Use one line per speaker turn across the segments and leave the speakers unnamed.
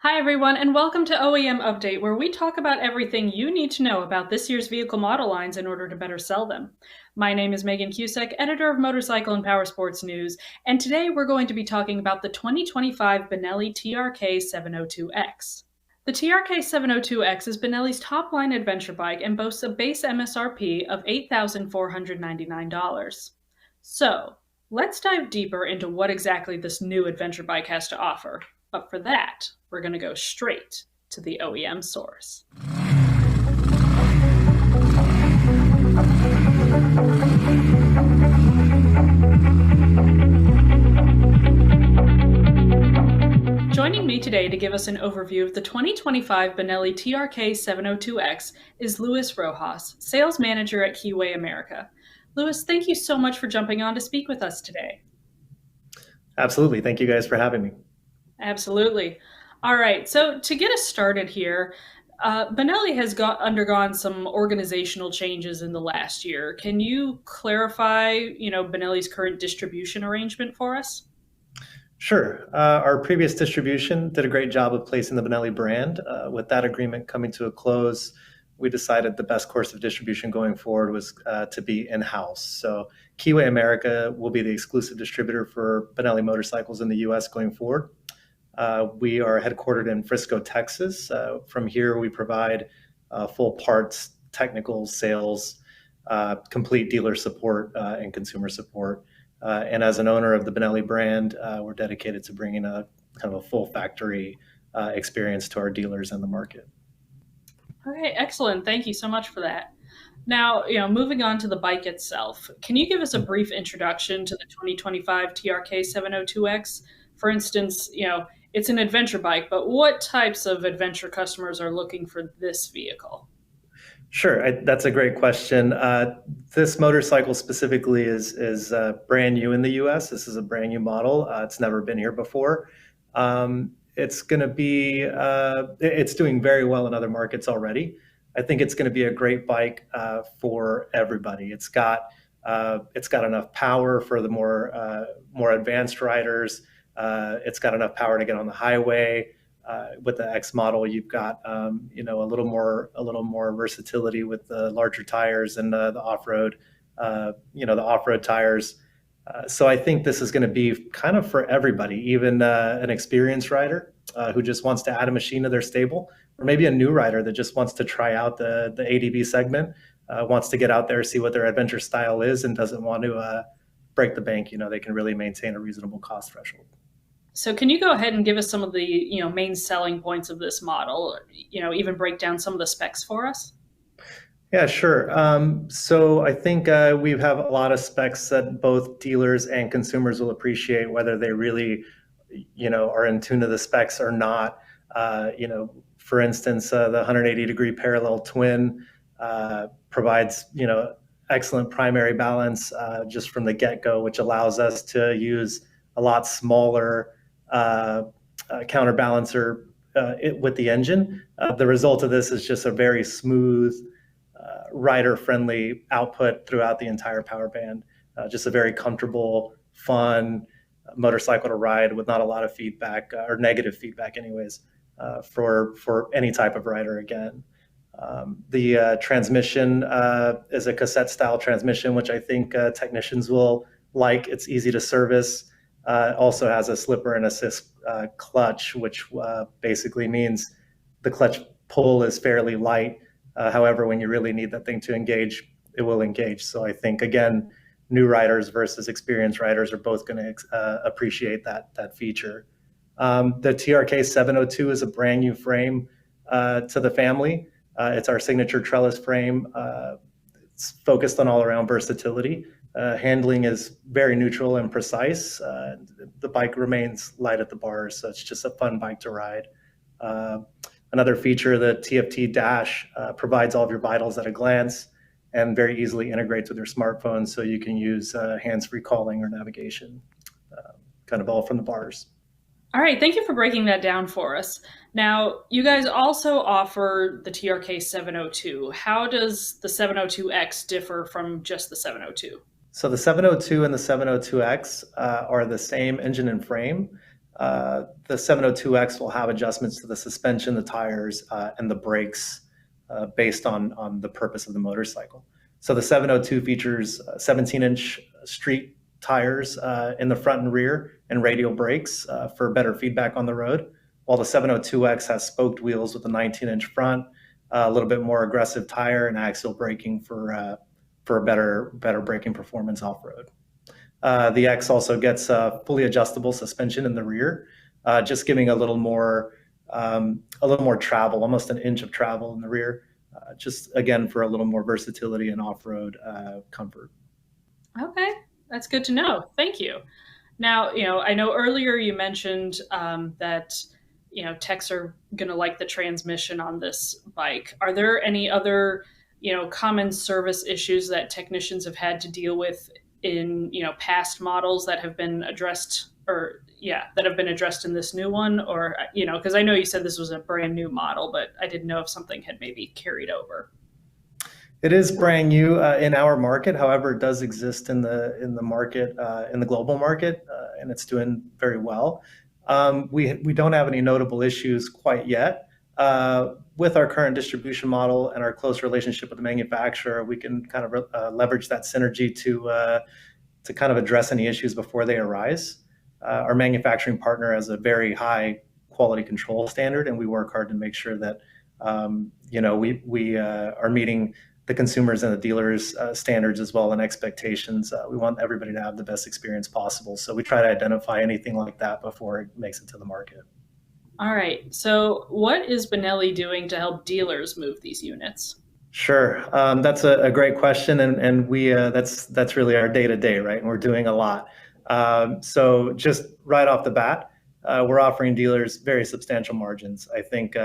Hi everyone, and welcome to OEM Update, where we talk about everything you need to know about this year's vehicle model lines in order to better sell them. My name is Megan Cusick, editor of Motorcycle and Powersports News, and today we're going to be talking about the 2025 Benelli TRK 702X. The TRK 702X is Benelli's top-line adventure bike and boasts a base MSRP of $8,499. So, let's dive deeper into what exactly this new adventure bike has to offer. But for that, we're going to go straight to the OEM source. Joining me today to give us an overview of the 2025 Benelli TRK 702X is Luis Rojas, sales manager at Keeway America. Luis, thank you so much for jumping on to speak with us today.
Absolutely. Thank you guys for having me.
Absolutely. All right, so to get us started here, Benelli has undergone some organizational changes in the last year. Can you clarify, Benelli's current distribution arrangement for us?
Sure. Our previous distribution did a great job of placing the Benelli brand. With that agreement coming to a close, we decided the best course of distribution going forward was to be in-house. So Keeway America will be the exclusive distributor for Benelli motorcycles in the U.S. going forward. We are headquartered in Frisco, Texas. From here, we provide full parts, technical sales, complete dealer support, and consumer support. And as an owner of the Benelli brand, we're dedicated to bringing a kind of a full factory experience to our dealers in the market.
Okay, excellent. Thank you so much for that. Now, moving on to the bike itself, can you give us a brief introduction to the 2025 TRK 702X? For instance, it's an adventure bike, but what types of adventure customers are looking for this vehicle?
Sure, that's a great question. This motorcycle specifically is brand new in the U.S. This is a brand new model. It's never been here before. It's going to be it's doing very well in other markets already. I think it's going to be a great bike for everybody. It's got enough power for the more advanced riders. It's got enough power to get on the highway. With the X model, you've got a little more versatility with the larger tires and the off-road, the off-road tires. So I think this is going to be kind of for everybody, even an experienced rider who just wants to add a machine to their stable, or maybe a new rider that just wants to try out the ADV segment, wants to get out there, see what their adventure style is, and doesn't want to break the bank. They can really maintain a reasonable cost threshold.
So can you go ahead and give us some of the, main selling points of this model, even break down some of the specs for us?
Yeah, sure. So I think we have a lot of specs that both dealers and consumers will appreciate, whether they really, are in tune to the specs or not. For instance, the 180-degree parallel twin provides, excellent primary balance just from the get-go, which allows us to use a lot smaller counterbalancer with the engine. The result of this is just a very smooth, rider-friendly output throughout the entire power band. Just a very comfortable, fun motorcycle to ride with not a lot of feedback or negative feedback, anyways, for any type of rider. Again, the transmission is a cassette-style transmission, which I think technicians will like. It's easy to service. Also has a slipper and assist clutch, which basically means the clutch pull is fairly light. However, when you really need that thing to engage, it will engage. So I think, again, new riders versus experienced riders are both going to appreciate that feature. The TRK 702 is a brand new frame to the family. It's our signature trellis frame. It's focused on all-around versatility. Handling is very neutral and precise. The bike remains light at the bars, so it's just a fun bike to ride. Another feature, the TFT dash provides all of your vitals at a glance and very easily integrates with your smartphone, so you can use hands-free calling or navigation, kind of all from the bars.
All right, thank you for breaking that down for us. Now, you guys also offer the TRK 702. How does the 702X differ from just the 702?
So the 702 and the 702X are the same engine and frame. The 702X will have adjustments to the suspension, the tires, and the brakes based on the purpose of the motorcycle. So the 702 features 17-inch street tires in the front and rear and radial brakes for better feedback on the road, while the 702X has spoked wheels with a 19-inch front, a little bit more aggressive tire and axial braking for better braking performance off-road. The X also gets fully adjustable suspension in the rear, just giving a little more travel, almost an inch of travel in the rear, just again for a little more versatility and off-road comfort.
Okay, that's good to know. Thank you. Now, I know earlier you mentioned that, techs are going to like the transmission on this bike. Are there any other, common service issues that technicians have had to deal with in, past models that have been addressed in this new one? Or, because I know you said this was a brand new model, but I didn't know if something had maybe carried over.
It is brand new in our market. However, it does exist in the market, in the global market, and it's doing very well. We don't have any notable issues quite yet. With our current distribution model and our close relationship with the manufacturer, we can kind of leverage that synergy to kind of address any issues before they arise. Our manufacturing partner has a very high quality control standard, and we work hard to make sure that we are meeting the consumers and the dealers' standards as well and expectations. We want everybody to have the best experience possible. So we try to identify anything like that before it makes it to the market.
All right. So what is Benelli doing to help dealers move these units?
Sure. That's a great question. And we that's really our day-to-day, right? And we're doing a lot. So just right off the bat, we're offering dealers very substantial margins. I think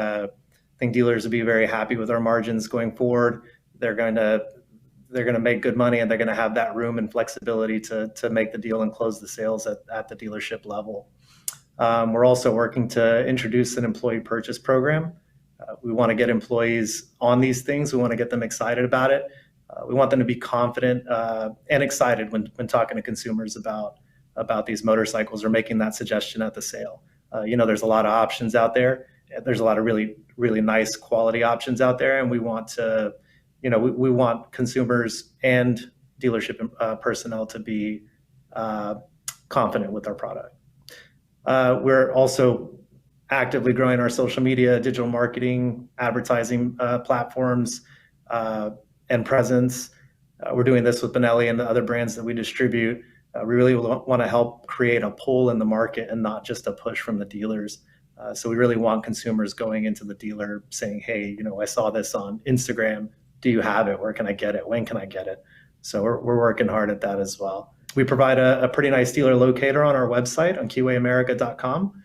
dealers will be very happy with our margins going forward. They're going to make good money, and they're going to have that room and flexibility to make the deal and close the sales at the dealership level. We're also working to introduce an employee purchase program. We want to get employees on these things. We want to get them excited about it. We want them to be confident and excited when talking to consumers about these motorcycles or making that suggestion at the sale. There's a lot of options out there. There's a lot of really, really nice quality options out there, and we want to we want consumers and dealership personnel to be confident with our product. We're also actively growing our social media, digital marketing, advertising platforms, and presence. We're doing this with Benelli and the other brands that we distribute. We really want to help create a pull in the market and not just a push from the dealers. So we really want consumers going into the dealer saying, hey, I saw this on Instagram. Do you have it? Where can I get it? When can I get it? So we're working hard at that as well. We provide a pretty nice dealer locator on our website on KeewayAmerica.com.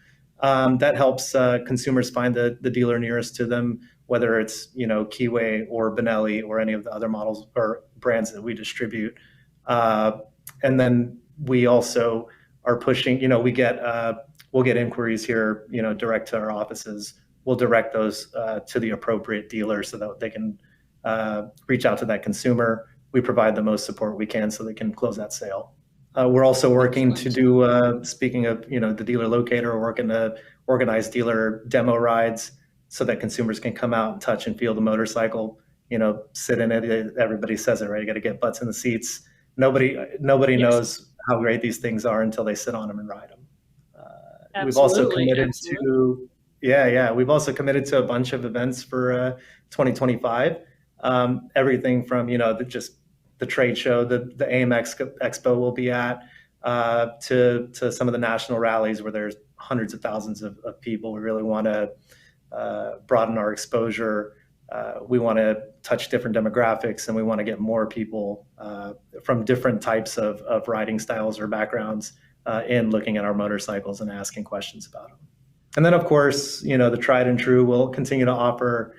That helps consumers find the dealer nearest to them, whether it's Keeway or Benelli or any of the other models or brands that we distribute. And then we also are pushing. We'll get inquiries here, direct to our offices. We'll direct those to the appropriate dealer so that they can reach out to that consumer. We provide the most support we can so they can close that sale. We're also working to do, speaking of, the dealer locator, we're working to organize dealer demo rides so that consumers can come out and touch and feel the motorcycle, sit in it. Everybody says it, right? You got to get butts in the seats. Nobody yes. knows how great these things are until they sit on them and ride them. We've also committed to, we've also committed to a bunch of events for 2025. Everything from, just the trade show, the AMX Expo we'll be at, to some of the national rallies where there's hundreds of thousands of people. We really want to broaden our exposure. We want to touch different demographics, and we want to get more people from different types of riding styles or backgrounds in looking at our motorcycles and asking questions about them. And then, of course, the tried and true, we'll continue to offer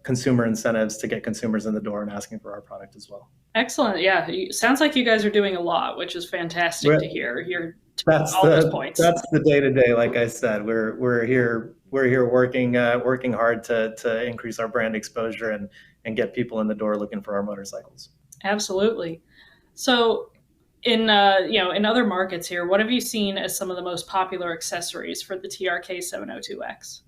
consumer incentives to get consumers in the door and asking for our product as well.
Excellent. Yeah. Sounds like you guys are doing a lot, which is fantastic to hear. You're
that's
all those points.
That's the day-to-day. Like I said, we're here working hard to increase our brand exposure and get people in the door looking for our motorcycles.
Absolutely. So, In other markets here, what have you seen as some of the most popular accessories for the TRK 702X?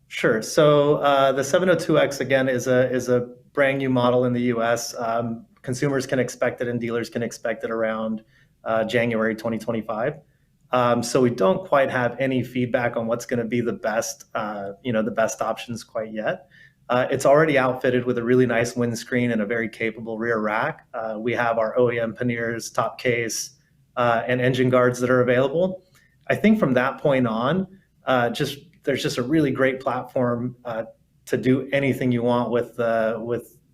Sure. So the 702X again is a brand new model in the U.S. Consumers can expect it and dealers can expect it around January 2025. So we don't quite have any feedback on what's going to be the best options quite yet. It's already outfitted with a really nice windscreen and a very capable rear rack. We have our OEM panniers, top case, and engine guards that are available. I think from that point on, there's just a really great platform to do anything you want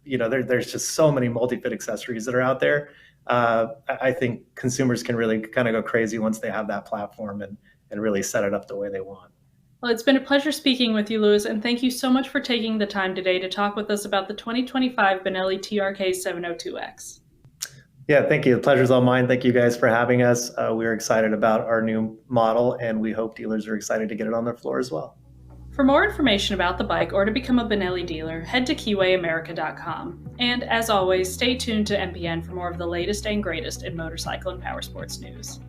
there's just so many multi-fit accessories that are out there. I think consumers can really kind of go crazy once they have that platform and really set it up the way they want.
Well, it's been a pleasure speaking with you, Luis, and thank you so much for taking the time today to talk with us about the 2025 Benelli TRK 702X.
Yeah, thank you. The pleasure's all mine. Thank you guys for having us. We're excited about our new model, and we hope dealers are excited to get it on their floor as well.
For more information about the bike or to become a Benelli dealer, head to KeewayAmerica.com. And as always, stay tuned to MPN for more of the latest and greatest in motorcycle and powersports news.